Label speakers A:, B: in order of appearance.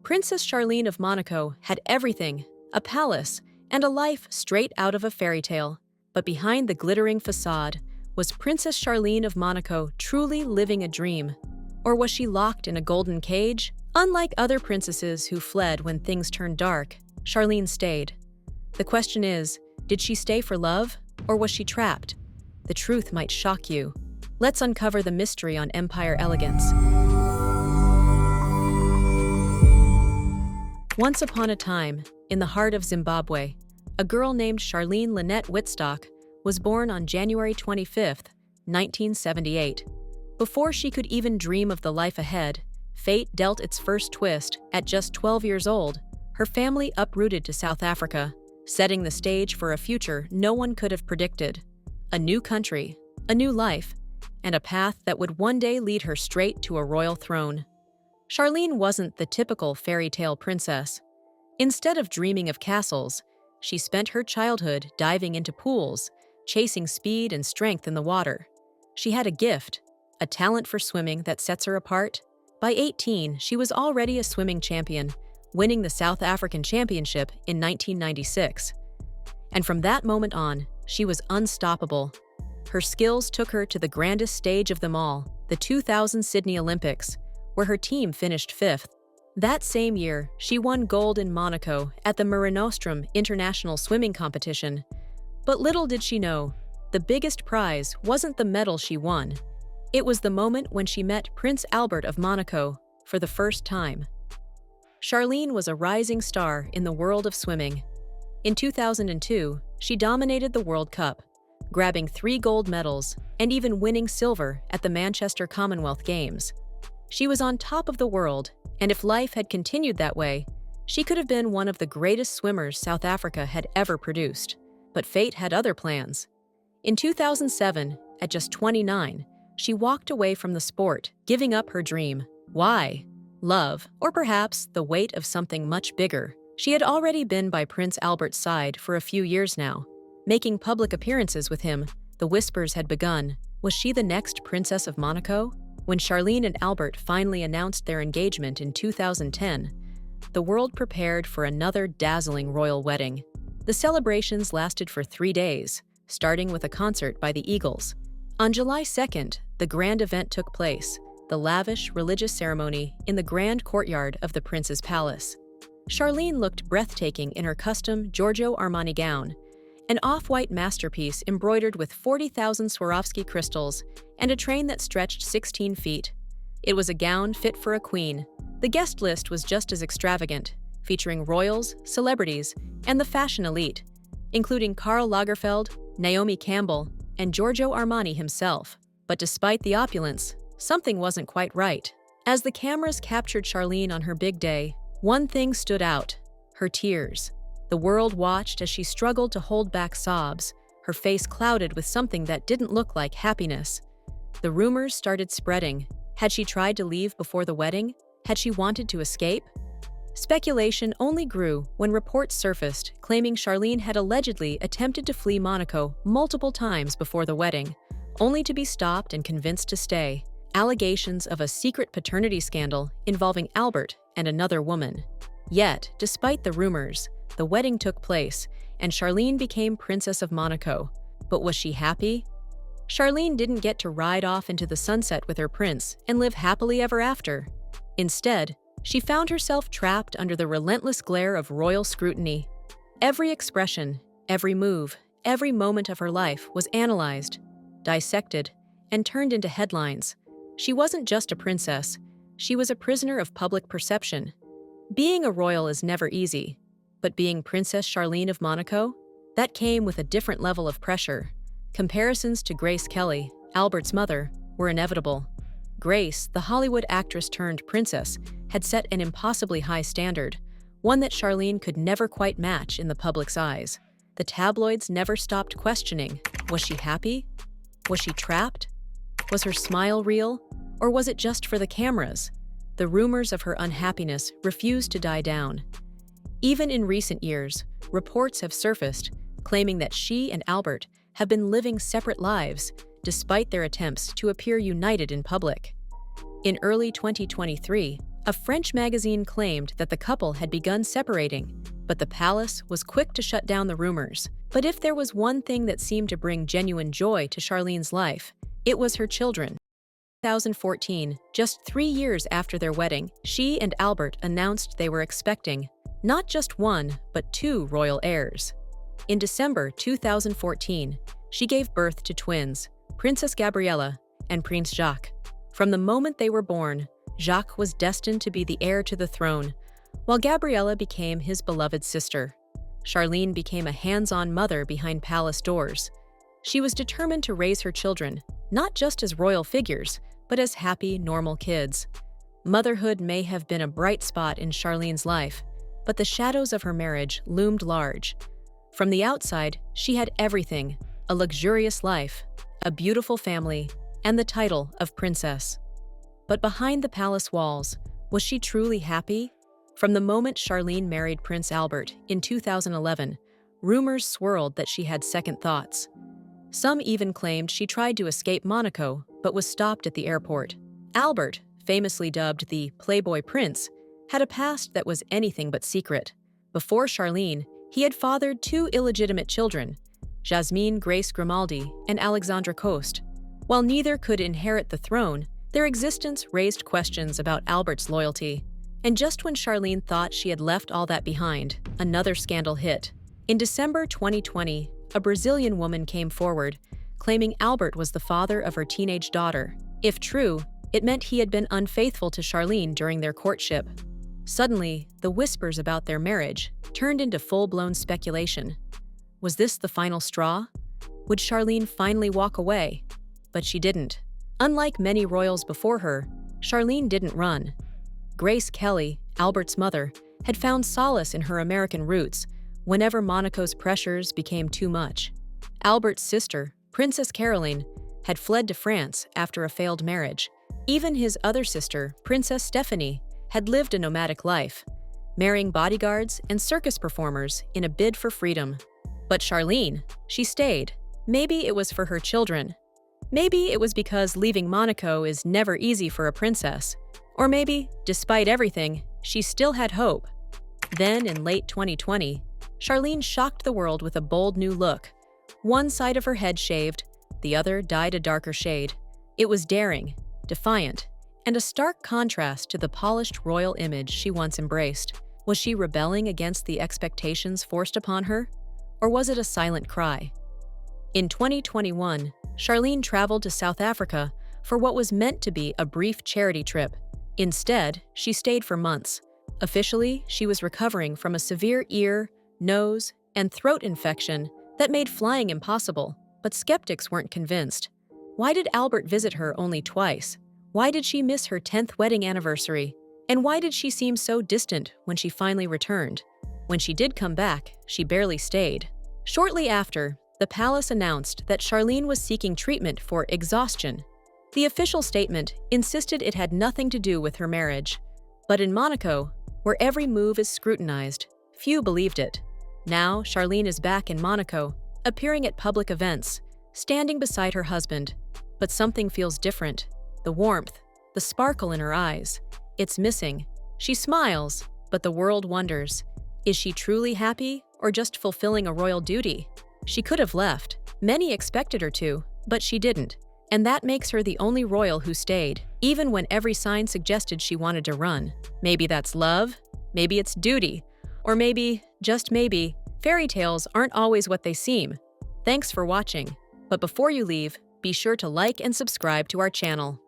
A: Princess Charlene of Monaco had everything, a palace, and a life straight out of a fairy tale. But behind the glittering facade, was Princess Charlene of Monaco truly living a dream? Or was she locked in a golden cage? Unlike other princesses who fled when things turned dark, Charlene stayed. The question is, did she stay for love, or was she trapped? The truth might shock you. Let's uncover the mystery on Empire Elegance. Once upon a time, in the heart of Zimbabwe, a girl named Charlene Lynette Wittstock was born on January 25, 1978. Before she could even dream of the life ahead, fate dealt its first twist. At just 12 years old, her family uprooted to South Africa, setting the stage for a future no one could have predicted. A new country, a new life, and a path that would one day lead her straight to a royal throne. Charlene wasn't the typical fairy tale princess. Instead of dreaming of castles, she spent her childhood diving into pools, chasing speed and strength in the water. She had a gift, a talent for swimming that sets her apart. By 18, she was already a swimming champion, winning the South African Championship in 1996. And from that moment on, she was unstoppable. Her skills took her to the grandest stage of them all, the 2000 Sydney Olympics, where her team finished 5th. That same year, she won gold in Monaco at the Mare Nostrum International Swimming Competition. But little did she know, the biggest prize wasn't the medal she won. It was the moment when she met Prince Albert of Monaco for the first time. Charlene was a rising star in the world of swimming. In 2002, she dominated the World Cup, grabbing 3 gold medals and even winning silver at the Manchester Commonwealth Games. She was on top of the world, and if life had continued that way, she could have been one of the greatest swimmers South Africa had ever produced. But fate had other plans. In 2007, at just 29, she walked away from the sport, giving up her dream. Why? Love, or perhaps the weight of something much bigger. She had already been by Prince Albert's side for a few years now. Making public appearances with him, the whispers had begun. Was she the next Princess of Monaco? When Charlene and Albert finally announced their engagement in 2010, the world prepared for another dazzling royal wedding. The celebrations lasted for 3 days, starting with a concert by the Eagles. On July 2nd, the grand event took place, the lavish religious ceremony in the grand courtyard of the Prince's palace. Charlene looked breathtaking in her custom Giorgio Armani gown, an off-white masterpiece embroidered with 40,000 Swarovski crystals and a train that stretched 16 feet. It was a gown fit for a queen. The guest list was just as extravagant, featuring royals, celebrities, and the fashion elite, including Karl Lagerfeld, Naomi Campbell, and Giorgio Armani himself. But despite the opulence, something wasn't quite right. As the cameras captured Charlene on her big day, one thing stood out: her tears. The world watched as she struggled to hold back sobs, her face clouded with something that didn't look like happiness. The rumors started spreading. Had she tried to leave before the wedding? Had she wanted to escape? Speculation only grew when reports surfaced claiming Charlene had allegedly attempted to flee Monaco multiple times before the wedding, only to be stopped and convinced to stay. Allegations of a secret paternity scandal involving Albert and another woman. Yet, despite the rumors, the wedding took place, and Charlene became Princess of Monaco. But was she happy? Charlene didn't get to ride off into the sunset with her prince and live happily ever after. Instead, she found herself trapped under the relentless glare of royal scrutiny. Every expression, every move, every moment of her life was analyzed, dissected, and turned into headlines. She wasn't just a princess, she was a prisoner of public perception. Being a royal is never easy, but being Princess Charlene of Monaco? That came with a different level of pressure. Comparisons to Grace Kelly, Albert's mother, were inevitable. Grace, the Hollywood actress turned princess, had set an impossibly high standard, one that Charlene could never quite match in the public's eyes. The tabloids never stopped questioning. Was she happy? Was she trapped? Was her smile real? Or was it just for the cameras? The rumors of her unhappiness refused to die down. Even in recent years, reports have surfaced claiming that she and Albert have been living separate lives despite their attempts to appear united in public. In early 2023, A French magazine claimed that the couple had begun separating, but the palace was quick to shut down the rumors. But if there was one thing that seemed to bring genuine joy to Charlene's life, it was her children. 2014, just 3 years after their wedding, she and Albert announced they were expecting not just one, but 2 royal heirs. In December 2014, she gave birth to twins, Princess Gabriella and Prince Jacques. From the moment they were born, Jacques was destined to be the heir to the throne, while Gabriella became his beloved sister. Charlene became a hands-on mother behind palace doors. She was determined to raise her children, not just as royal figures, but as happy, normal kids. Motherhood may have been a bright spot in Charlene's life, but the shadows of her marriage loomed large. From the outside, she had everything: a luxurious life, a beautiful family, and the title of princess. But behind the palace walls, was she truly happy? From the moment Charlene married Prince Albert in 2011, rumors swirled that she had second thoughts. Some even claimed she tried to escape Monaco, but was stopped at the airport. Albert, famously dubbed the Playboy Prince, had a past that was anything but secret. Before Charlene, he had fathered 2 illegitimate children, Jasmine Grace Grimaldi and Alexandra Coste. While neither could inherit the throne, their existence raised questions about Albert's loyalty. And just when Charlene thought she had left all that behind, another scandal hit. In December 2020, a Brazilian woman came forward, claiming Albert was the father of her teenage daughter. If true, it meant he had been unfaithful to Charlene during their courtship. Suddenly, the whispers about their marriage turned into full-blown speculation. Was this the final straw? Would Charlene finally walk away? But she didn't. Unlike many royals before her, Charlene didn't run. Grace Kelly, Albert's mother, had found solace in her American roots whenever Monaco's pressures became too much. Albert's sister, Princess Caroline, had fled to France after a failed marriage. Even his other sister, Princess Stephanie, had lived a nomadic life, marrying bodyguards and circus performers in a bid for freedom. But Charlene, she stayed. Maybe it was for her children. Maybe it was because leaving Monaco is never easy for a princess. Or maybe, despite everything, she still had hope. Then, in late 2020, Charlene shocked the world with a bold new look. One side of her head shaved, the other dyed a darker shade. It was daring, defiant, and a stark contrast to the polished royal image she once embraced. Was she rebelling against the expectations forced upon her? Or was it a silent cry? In 2021, Charlene traveled to South Africa for what was meant to be a brief charity trip. Instead, she stayed for months. Officially, she was recovering from a severe ear, nose, and throat infection that made flying impossible, but skeptics weren't convinced. Why did Albert visit her only twice? Why did she miss her 10th wedding anniversary? And why did she seem so distant when she finally returned? When she did come back, she barely stayed. Shortly after, the palace announced that Charlene was seeking treatment for exhaustion. The official statement insisted it had nothing to do with her marriage. But in Monaco, where every move is scrutinized, few believed it. Now, Charlene is back in Monaco, appearing at public events, standing beside her husband. But something feels different. The warmth, the sparkle in her eyes. It's missing. She smiles, but the world wonders. Is she truly happy or just fulfilling a royal duty? She could have left. Many expected her to, but she didn't. And that makes her the only royal who stayed, even when every sign suggested she wanted to run. Maybe that's love, maybe it's duty, or maybe, just maybe, fairy tales aren't always what they seem. Thanks for watching. But before you leave, be sure to like and subscribe to our channel.